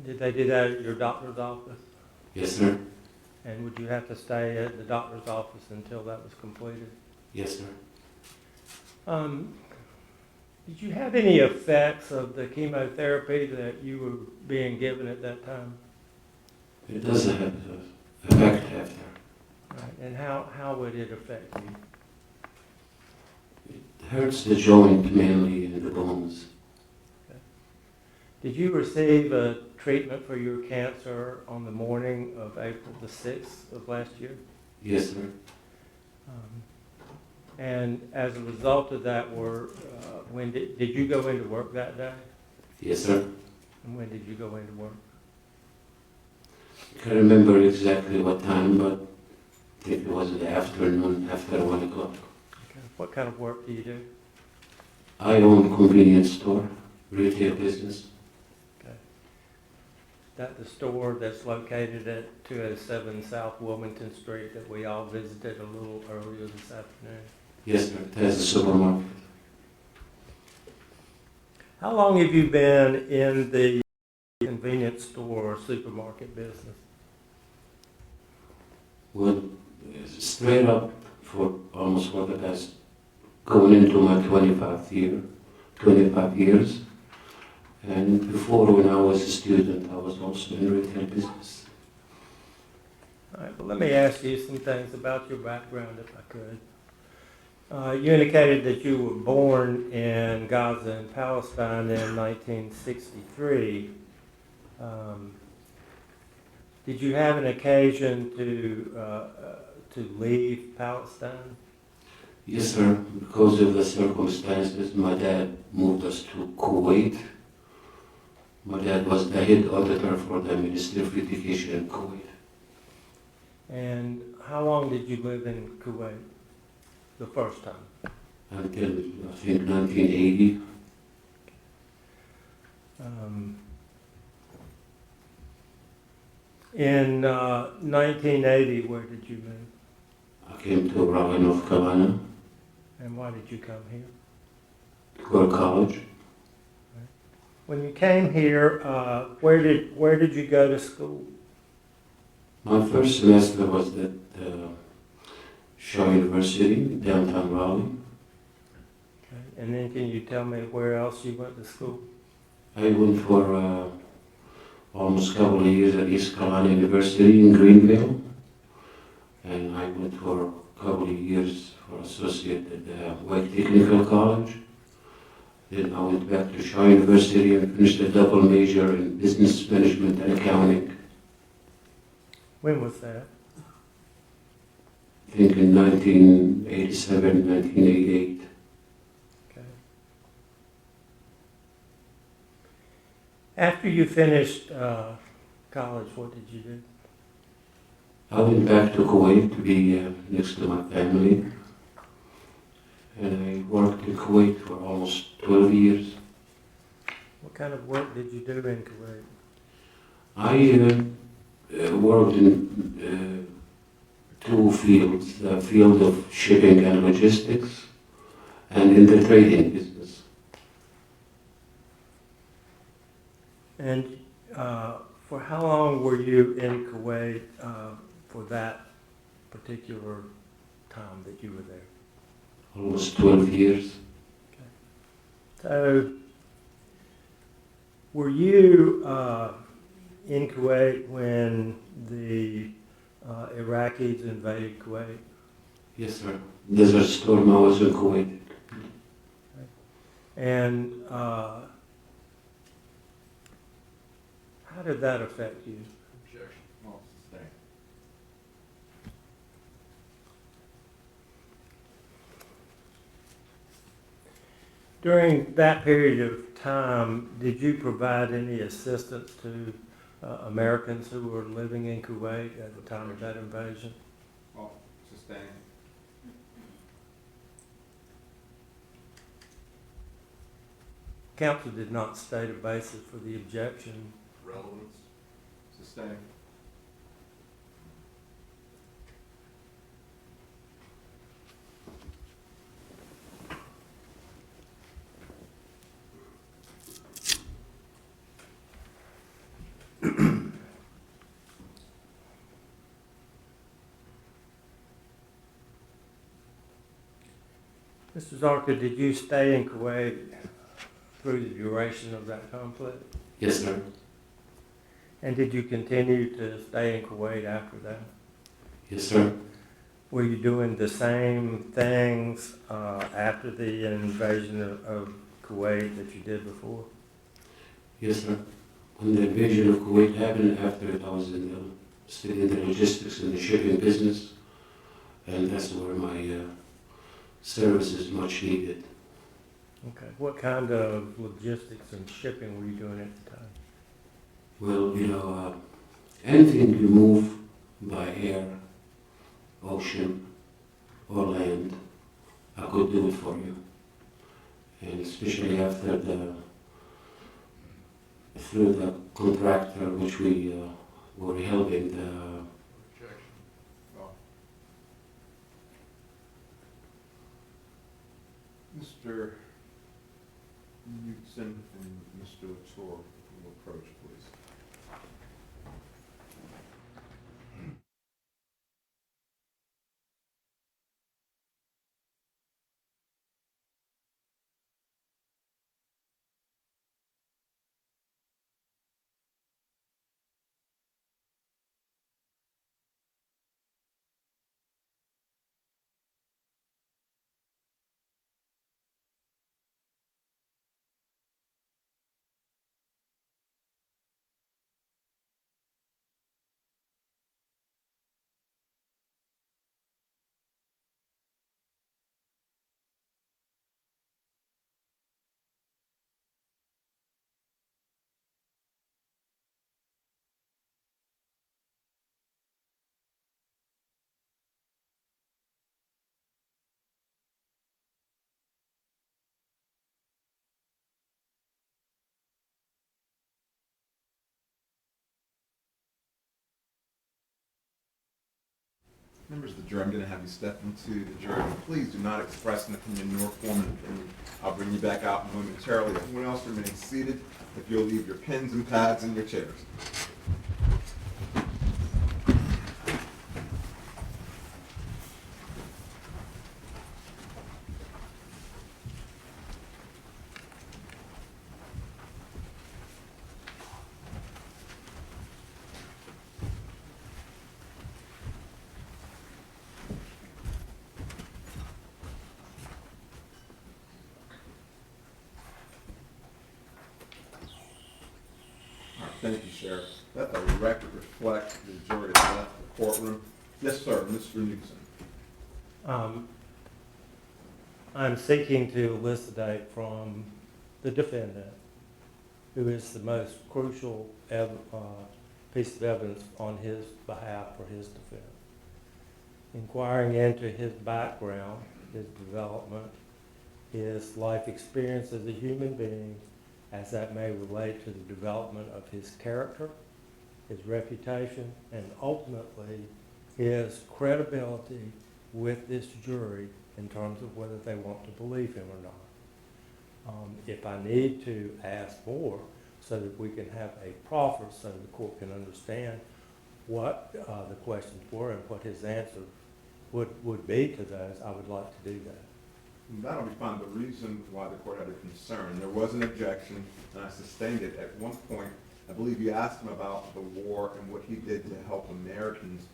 Did they do that at your doctor's office? Yes, sir. And would you have to stay at the doctor's office until that was completed? Yes, sir. Did you have any effects of the chemotherapy that you were being given at that time? It does have an effect after. Right. And how would it affect you? It hurts the joint mainly and the bones. Okay. Did you receive a treatment for your cancer on the morning of April the 6th of last year? Yes, sir. And as a result of that, when did you go into work that day? Yes, sir. And when did you go into work? I can't remember exactly what time, but I think it was in the afternoon, after 1 o'clock. Okay. What kind of work do you do? I own a convenience store, retail business. Okay. Is that the store that's located at 207 South Wilmington Street that we all visited a little earlier this afternoon? Yes, sir. It has a supermarket. How long have you been in the convenience store or supermarket business? Well, straight up for almost for the past, going into my 25 years. And before, when I was a student, I was also in retail business. All right, well, let me ask you some things about your background, if I could. You indicated that you were born in Gaza and Palestine in 1963. Did you have an occasion to leave Palestine? Yes, sir. Because of the circumstances, my dad moved us to Kuwait. My dad was the head auditor for the Ministry of Education in Kuwait. And how long did you live in Kuwait the first time? Until, I think, 1980. In 1980, where did you move? I came to Raleigh, North Carolina, And why did you come here? to go to college. When you came here, where did you go to school? My first semester was at Shaw University, downtown Raleigh. Okay. And then can you tell me where else you went to school? I went for almost a couple of years at East Carolina University in Greenville. And I went for a couple of years for associate at Wake Technical College. Then I went back to Shaw University and finished a double major in business management and accounting. When was that? I think in 1987, 1988. Okay. After you finished college, what did you do? I went back to Kuwait to be next to my family. And I worked in Kuwait for almost 12 years. What kind of work did you do in Kuwait? I worked in two fields, the field of shipping and logistics, and in the trading business. And for how long were you in Kuwait for that particular time that you were there? Almost 12 years. So, were you in Kuwait when the Iraqis invaded Kuwait? Yes, sir. Desert Storm, I was in Kuwait. And how did that affect you? Objection. Well, sustain. During that period of time, did you provide any assistance to Americans who were living in Kuwait at the time of that invasion? Well, sustain. Counsel did not state a basis for the objection. Relevance. Sustain. Mr. Zarka, did you stay in Kuwait through the duration of that conflict? Yes, sir. And did you continue to stay in Kuwait after that? Yes, sir. Were you doing the same things after the invasion of Kuwait that you did before? Yes, sir. When the invasion of Kuwait happened, after it, I was still in the logistics and the shipping business, and that's where my service is much needed. Okay. What kind of logistics and shipping were you doing at the time? Well, anything you move by air, ocean, or land, I could do it for you. And especially through the contractor which we were helping Objection. Oh. Mr. Newton and Mr. Latour will approach, please. Members of the jury, I'm going to have you step into the jury. Please do not express an opinion nor form an opinion. I'll bring you back out momentarily. Everyone else remain seated. If you'll leave your pens and pads in your chairs. Thank you, Sheriff. Let the record reflect the jury has left the courtroom. Yes, sir, Mr. Newsom. I'm seeking to elucidate from the defendant, who is the most crucial piece of evidence on his behalf for his defense. Inquiring into his background, his development, his life experience as a human being, as that may relate to the development of his character, his reputation, and ultimately his credibility with this jury in terms of whether they want to believe him or not. If I need to ask more so that we can have a proffer so the court can understand what the questions were and what his answer would be to those, I would like to do that. That'll be fine. The reason why the court had a concern, there was an objection, and I sustained it. At one point, I believe you asked him about the war and what he did to help Americans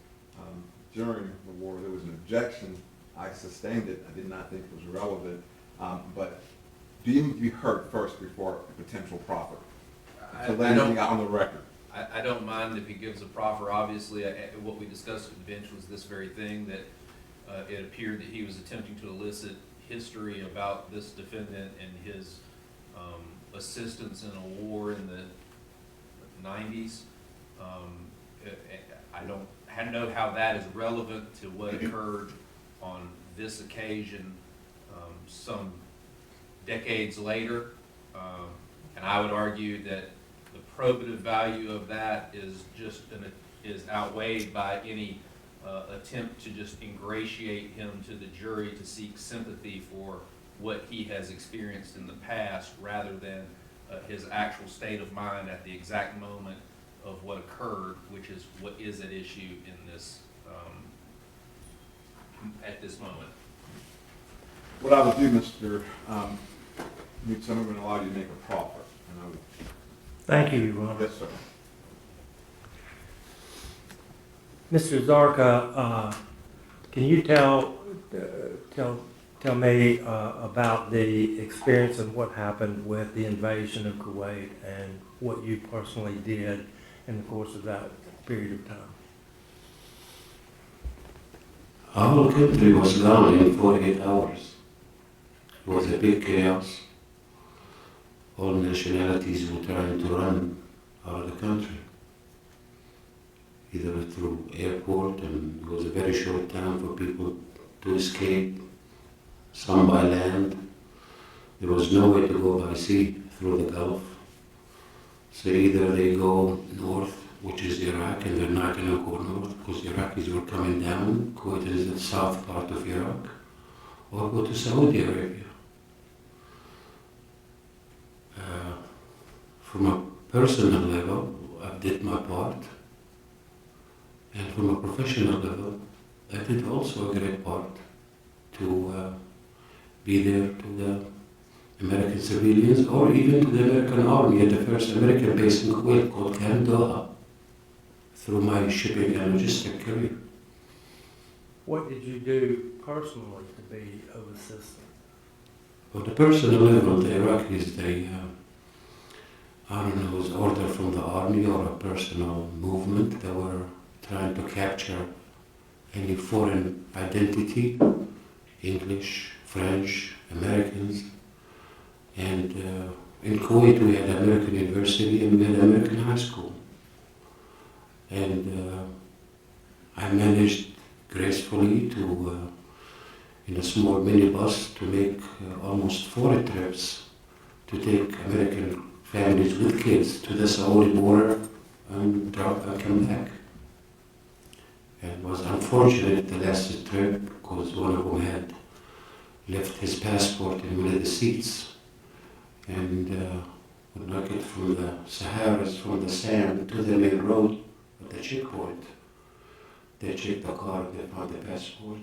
during the war. There was an objection. I sustained it. I did not think it was relevant. But do you need to be heard first before a potential proffer? So lay anything out on the record. I don't mind if he gives a proffer. Obviously, what we discussed at the bench was this very thing, that it appeared that he was attempting to elicit history about this defendant and his assistance in a war in the 90s. I don't know how that is relevant to what occurred on this occasion some decades later. And I would argue that the probative value of that is outweighed by any attempt to just ingratiate him to the jury to seek sympathy for what he has experienced in the past, rather than his actual state of mind at the exact moment of what occurred, which is what is at issue in this at this moment. What I would do, Mr. Newton, I'm going to allow you to make a proffer. And I would, Thank you, Your Honor. yes, sir. Mr. Zarka, can you tell me about the experience and what happened with the invasion of Kuwait and what you personally did in the course of that period of time? Our whole country was gone in 48 hours. It was a big chaos. All nationalities were trying to run out of the country, either through airport, and it was a very short time for people to escape, some by land. There was no way to go by sea through the Gulf. So either they go north, which is Iraq, and they're not going to go north because the Iraqis were coming down. Kuwait is the south part of Iraq, or go to Saudi Arabia. From a personal level, I did my part, and from a professional level, I did also a great part to be there to the American civilians, or even to the American Army at the first American base in Kuwait called Camp Doha, through my shipping and logistic career. What did you do personally to be of assistance? On the personal level, the Iraqis, I don't know, it was order from the army or a personal movement. They were trying to capture any foreign identity, English, French, Americans. And in Kuwait we had American University and we had American High School. And I managed gracefully to, in a small minibus, to make almost 40 trips to take American families with kids to the Saudi border and come back. And it was unfortunate the last trip because one of them had left his passport in one of the seats, and when I get from the Saharas, from the sand to the main road at the checkpoint, they checked the car, they found the passport,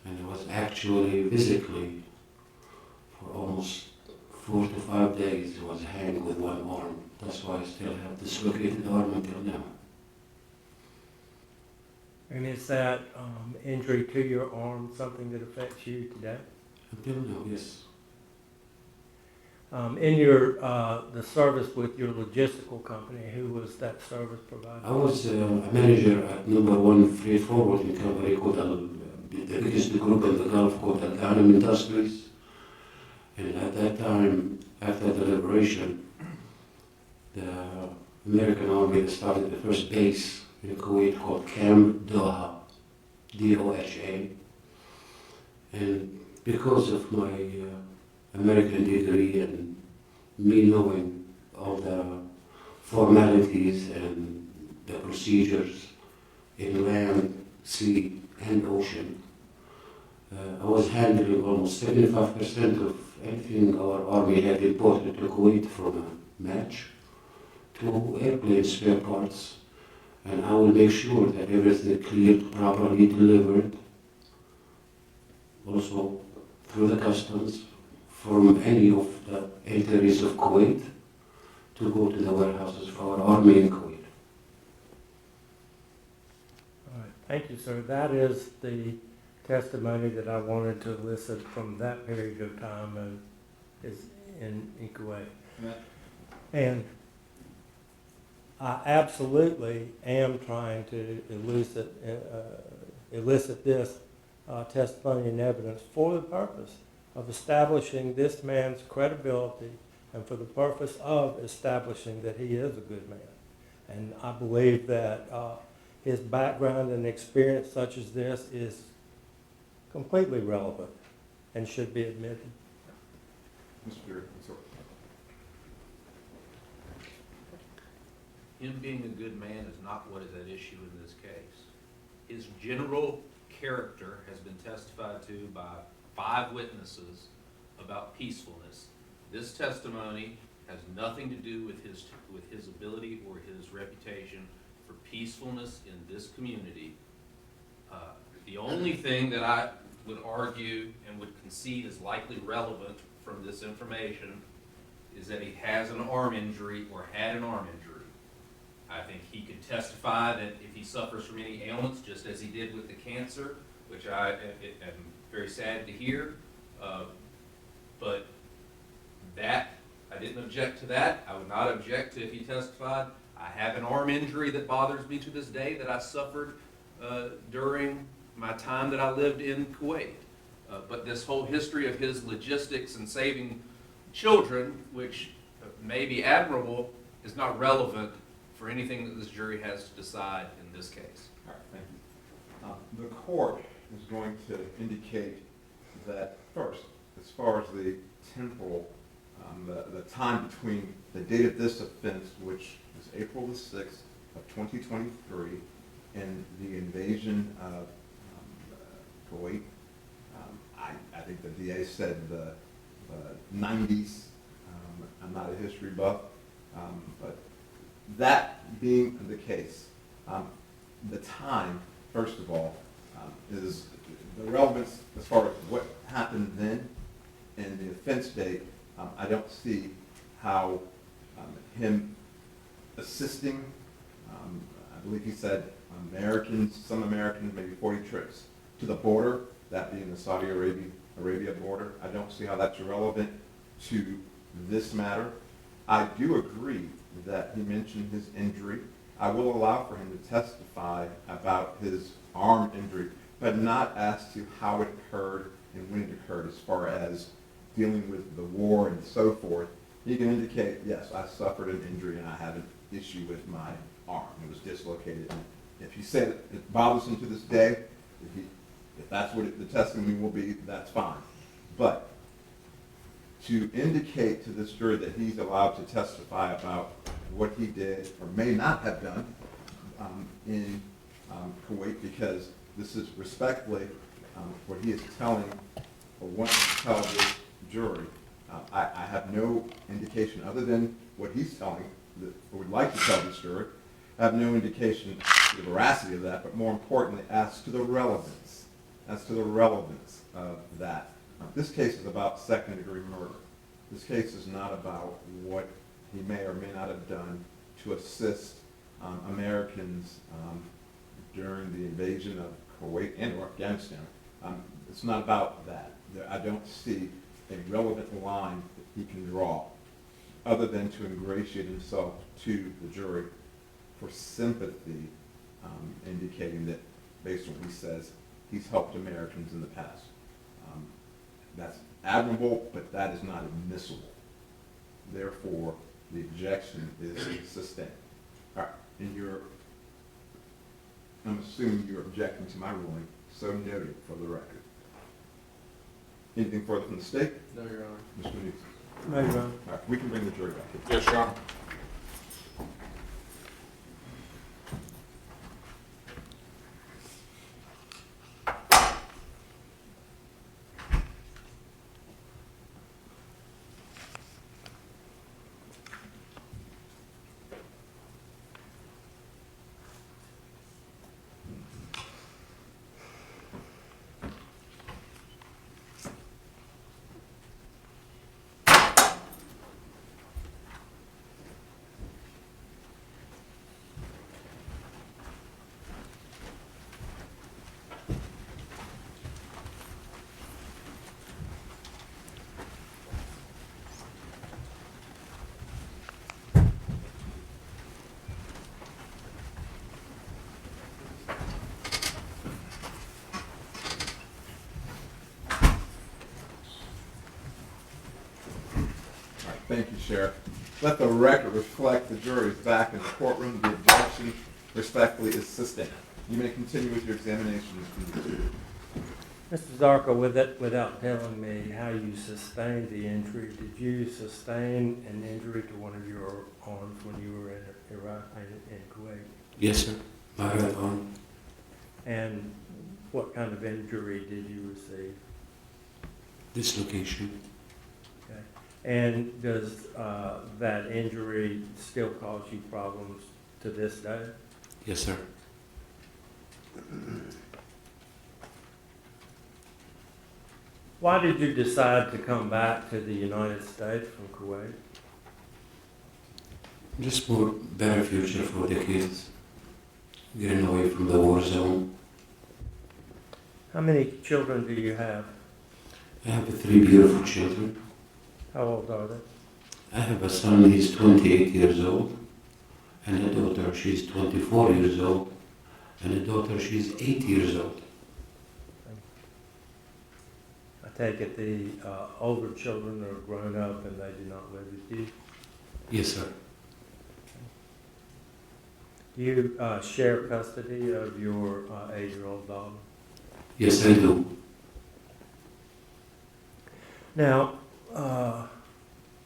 and it was actually physically for almost 4 to 5 days it was hanging with one arm. That's why I still have dislocated arm until now. And is that injury to your arm something that affects you today? Until now, yes. In your the service with your logistical company, who was that service provider? I was a manager at #1 freight forwarding company called the biggest group in the Gulf called Al Industries. And at that time, after the liberation, the American Army started the first base in Kuwait called Camp Doha, D-O-H-A. And because of my American degree and me knowing all the formalities and the procedures in land, sea, and ocean, I was handling almost 75% of anything our army had imported to Kuwait, from a match to airplane spare parts. And I will make sure that everything cleared, properly delivered, also through the customs, from any of the entries of Kuwait to go to the warehouses for our army in Kuwait. All right, thank you, sir. That is the testimony that I wanted to elicit from that period of time is in Kuwait. Yeah. And I absolutely am trying to elicit this testimony and evidence for the purpose of establishing this man's credibility and for the purpose of establishing that he is a good man. And I believe that his background and experience such as this is completely relevant and should be admitted. Mr. Zarka. Him being a good man is not what is at issue in this case. His general character has been testified to by 5 witnesses about peacefulness. This testimony has nothing to do with his ability or his reputation for peacefulness in this community. The only thing that would argue and would concede is likely relevant from this information is that he has an arm injury or had an arm injury. I think he could testify that if he suffers from any ailments, just as he did with the cancer, which I am very sad to hear, but that, I didn't object to that. I would not object to if he testified, I have an arm injury that bothers me to this day that I suffered during my time that I lived in Kuwait. But this whole history of his logistics and saving children, which may be admirable, is not relevant for anything that this jury has to decide in this case. All right, thank you. The court is going to indicate that first, as far as the temporal, the time between the date of this offense, which is April the 6th of 2023, and the invasion of Kuwait, I think the DA said the 90s. I'm not a history buff, but that being the case, the time, first of all, is the relevance as far as what happened then and the offense date. I don't see how him assisting, I believe he said some Americans, maybe 40 trips to the border, that being the Saudi Arabia border. I don't see how that's relevant to this matter. I do agree that he mentioned his injury. I will allow for him to testify about his arm injury, but not as to how it occurred and when it occurred, as far as dealing with the war and so forth. He can indicate, yes, I suffered an injury and I have an issue with my arm. It was dislocated. And if he said it bothers him to this day, if that's what the testimony will be, that's fine. But to indicate to this jury that he's allowed to testify about what he did or may not have done in Kuwait, because this is respectfully what he is telling or wants to tell this jury. I have no indication other than what he's telling, or would like to tell this jury. I have no indication of the veracity of that, but more importantly, as to the relevance of that. This case is about second-degree murder. This case is not about what he may or may not have done to assist Americans during the invasion of Kuwait and or Afghanistan. It's not about that. I don't see a relevant line that he can draw other than to ingratiate himself to the jury for sympathy, indicating that based on what he says, he's helped Americans in the past. That's admirable, but that is not admissible. Therefore, the objection is sustained. All right, and I'm assuming you're objecting to my ruling, so noted for the record. Anything further from the state? No, Your Honor. Mr. Newton? No, Your Honor. All right, we can bring the jury back. Yes, Your Honor. Thank you, Sheriff. Let the record reflect the jury is back in the courtroom. The objection respectfully is sustained. You may continue with your examination, Mr. Newton. Mr. Zarka, without telling me how you sustained the injury, did you sustain an injury to one of your arms when you were in Iraq and in Kuwait? Yes, sir. My right arm. And what kind of injury did you receive? Dislocation. Okay. And does that injury still cause you problems to this day? Yes, sir. Why did you decide to come back to the United States from Kuwait? Just for better future for the kids, getting away from the war zone. How many children do you have? I have 3 beautiful children. How old are they? I have a son, he's 28 years old, and a daughter, she's 24 years old, and a daughter, she's 8 years old. I take it the older children are grown up and they do not live with you. Yes, sir. Do you share custody of your 8-year-old daughter? Yes, I do. Now,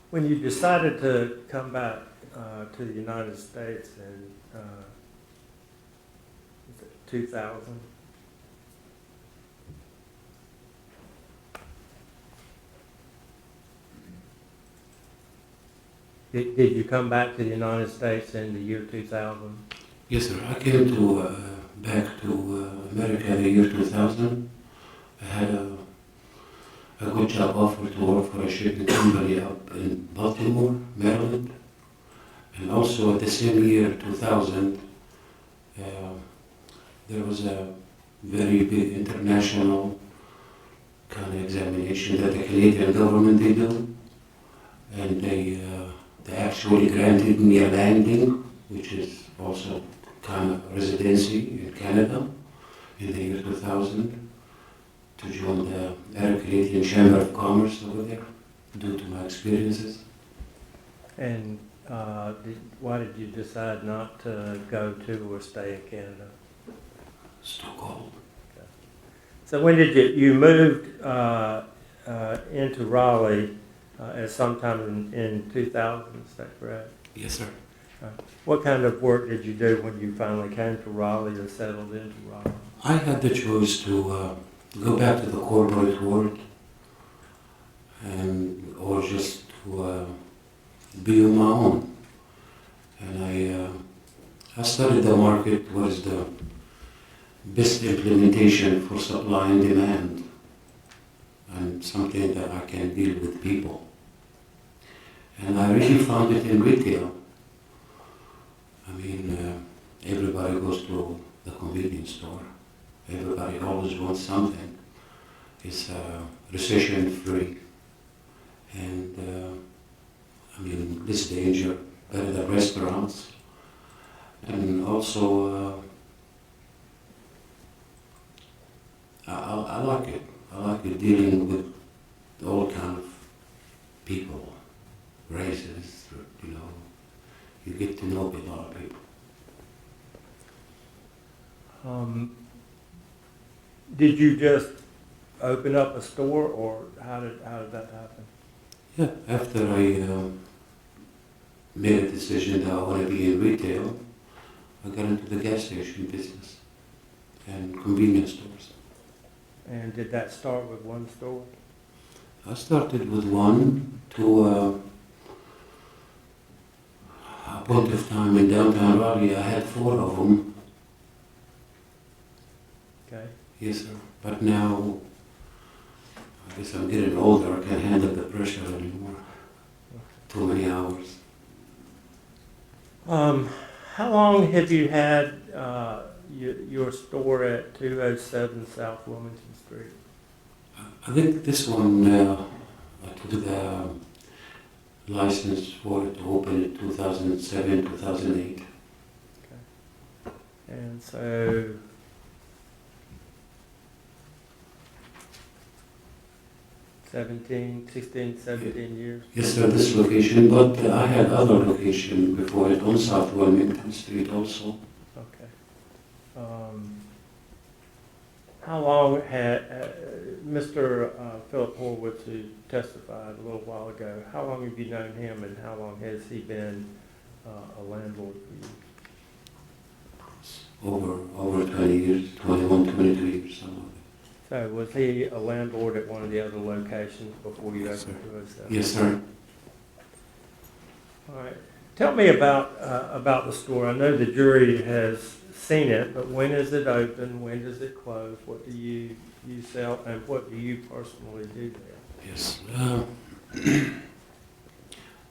when you decided to come back to the United States in 2000, did you come back to the United States in the year 2000? Yes, sir. I came to back to America in the year 2000. I had a good job offer to work for a shipping company up in Baltimore, Maryland. And also at the same year, 2000, there was a very big international kind of examination that the Canadian government they do. And they actually granted me a landing, which is also kind of residency in Canada in the year 2000 to join the Canadian Chamber of Commerce over there due to my experiences. And why did you decide not to go to or stay in Canada? Stockholm. So when did you moved into Raleigh at sometime in 2000, is that correct? Yes, sir. What kind of work did you do when you finally came to Raleigh or settled into Raleigh? I had the choice to go back to the corporate world and or just to be on my own. And I studied the market, what is the best implementation for supply and demand, and something that I can deal with people. And I really found it in retail. I mean, everybody goes to the convenience store. Everybody always wants something. It's recession-free. And, I mean, less danger, better than restaurants. And also, I like it. I like it dealing with all kind of people, races, you know. You get to know a lot of people. Did you just open up a store, or how did that happen? Yeah, after I made a decision that I want to be in retail, I got into the gas station business and convenience stores. And did that start with one store? I started with one to a point of time in downtown Raleigh. I had 4 of them. Okay. Yes, sir. But now, I guess I'm getting older. I can't handle the pressure anymore. Too many hours. How long have you had your store at 207 South Wilmington Street? I think this one, I took the license for it to open in 2007, 2008. Okay. And so, $16, $17 years? Yes, sir, this location, but I had other location before it on South Wilmington Street also. Okay. How long had Mr. Philip Horwitz, who testified a little while ago, how long have you known him, and how long has he been a landlord for you? Over 20 years, 21, 22 years, something like that. So was he a landlord at one of the other locations before you Yes, opened sir. to us? Yes, sir. All right. Tell me about the store. I know the jury has seen it, but when is it open? When does it close? What do you you sell, and what do you personally do there? Yes.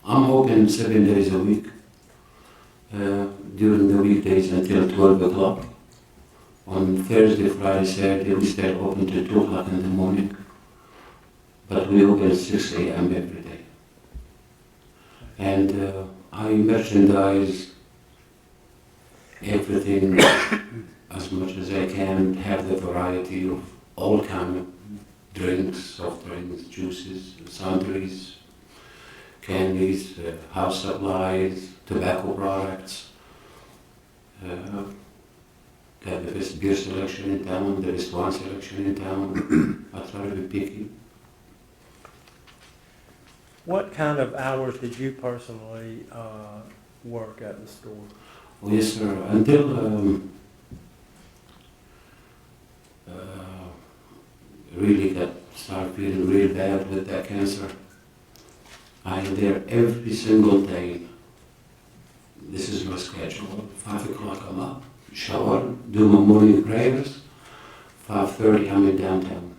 I'm open 7 days a week. During the weekdays until 12 o'clock. On Thursday, Friday, Saturday, we stay open till 2 o'clock in the morning. But we open at 6 a.m. every day. And I merchandise everything as much as I can, have the variety of all kind of drinks, soft drinks, juices, sundries, candies, house supplies, tobacco products. Got the best beer selection in town, the best wine selection in town. I try to be picky. What kind of hours did you personally work at the store? Oh, yes, sir. Until really started feeling real bad with that cancer, I am there every single day. This is my schedule. 5 o'clock I'm up, shower, do my morning prayers. 5:30 I'm in downtown.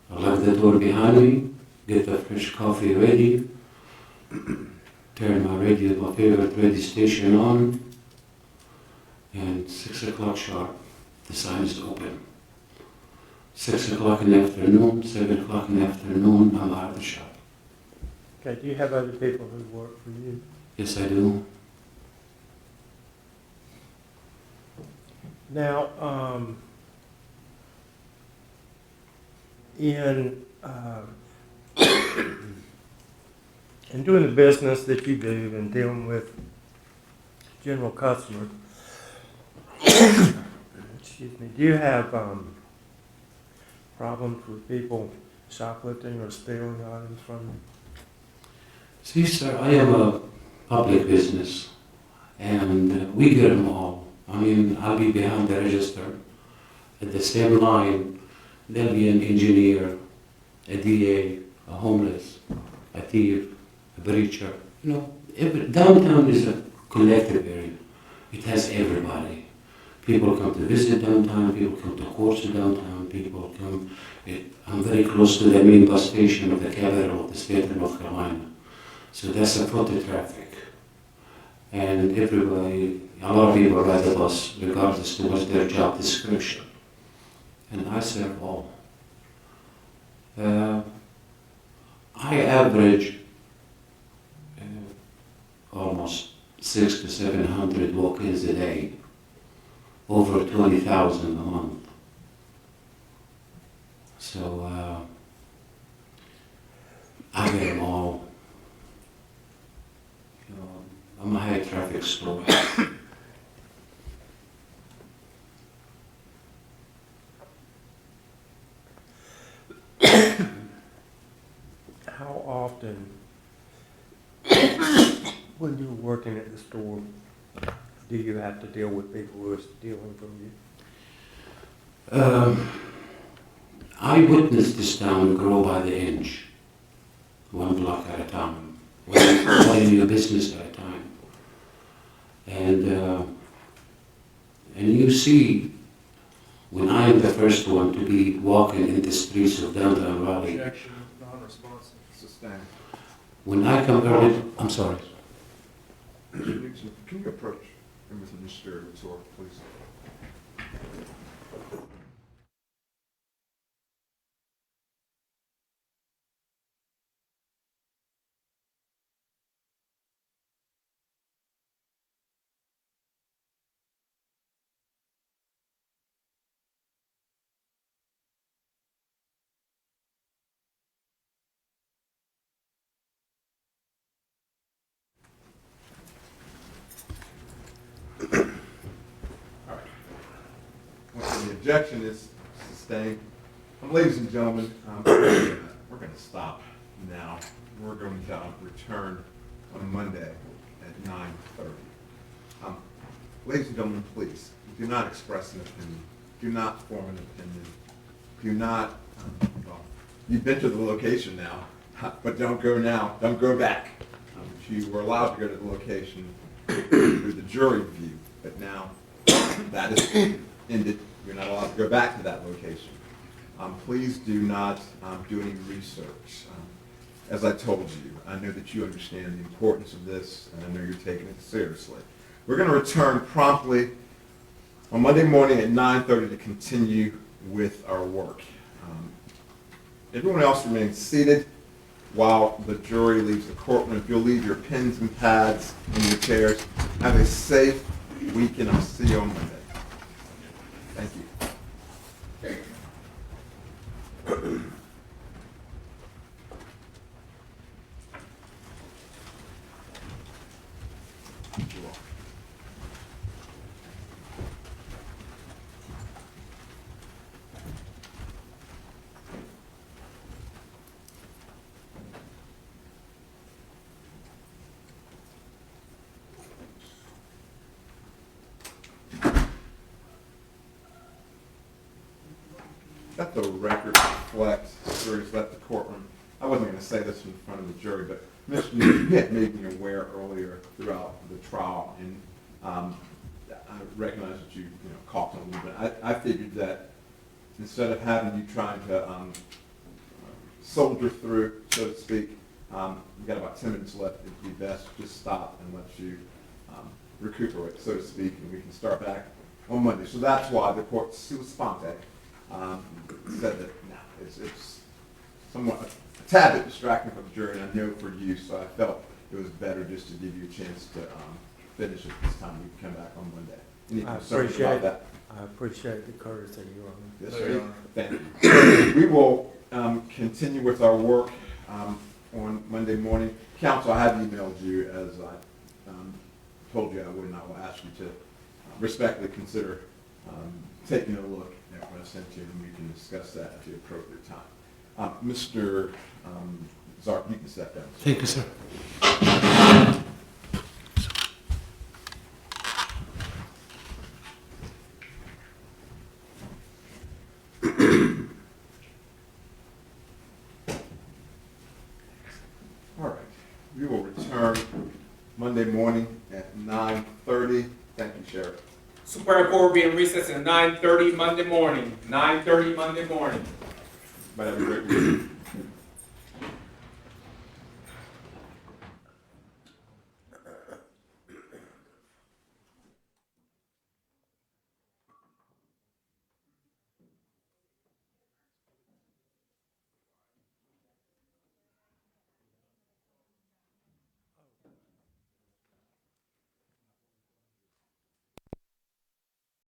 I lock the door behind me, get the fresh coffee ready, turn my radio, my favorite radio station on, and 6 o'clock sharp, the sign is open. 6 o'clock in the afternoon, 7 o'clock in the afternoon, I'm out of the shop. Okay, do you have other people who work for you? Yes, I do. Now, in doing the business that you do and dealing with general customers, excuse me, do you have problems with people shoplifting or stealing items from you? See, sir, I am a public business, and we get them all. I mean, I'll be behind the register. At the same line, there'll be an engineer, a DA, a homeless, a thief, a breacher. You know, downtown is a collective area. It has everybody. People come to visit downtown, people come to courts in downtown, people come. I'm very close to the main bus station of the capital of the state of North Carolina. So that's a foot traffic. And everybody, a lot of people ride the bus regardless to what's their job description. And I serve all. I average almost 600 to 700 walk-ins a day, over 20,000 a month. So I get them all. You know, I'm a high traffic store. How often, when you're working at the store, do you have to deal with people who are stealing from you? I witnessed this town grow by the inch, one block at a time, one new business at a time. And you see, when I am the first one to be walking in the streets of downtown Raleigh, Objection, non-responsive. Sustained. when I come early, I'm sorry. Mr. Nixon, can you approach him with Mr. Taiseer, please? Once the objection is sustained, ladies and gentlemen, we're going to stop now. We're going to return on Monday at 9:30. Ladies and gentlemen, please do not express an opinion. Do not form an opinion. Do not. Well, you've been to the location now, but don't go now. Don't go back. You were allowed to go to the location through the jury view, but now that is ended. You're not allowed to go back to that location. Please do not do any research. As I told you, I know that you understand the importance of this, and I know you're taking it seriously. We're going to return promptly on Monday morning at 9:30 to continue with our work. Everyone else remains seated while the jury leaves the courtroom. If you'll leave your pens and pads in your chairs, have a safe weekend. I'll see you on Monday. Thank you. Let the record reflect, the jury's left the courtroom. I wasn't going to say this in front of the jury, but Mr. Newton, you had made me aware earlier throughout the trial, and I recognize that you coughed on a little bit. I figured that instead of having you trying to soldier through, so to speak, we've got about 10 minutes left. It'd be best to just stop and let you recuperate, so to speak, and we can start back on Monday. So that's why the court sua sponte said that it's somewhat a tad bit distracting for the jury, and I know for you, so I felt it was better just to give you a chance to finish it this time. We can come back on Monday. Any concerns about that? I appreciate the courtesy, Your Honor. Yes, sir. Thank you. We will continue with our work on Monday morning. Counsel, I have emailed you as I told you I would, and I will ask you to respectfully consider taking a look at what I sent you, and we can discuss that at the appropriate time. Mr. Zarka, you can step down. Thank you, sir. All right. We will return Monday morning at 9:30. Thank you, Sheriff. Superior Court will be in recess at 9:30 Monday morning. 9:30 Monday morning. Might have a great week.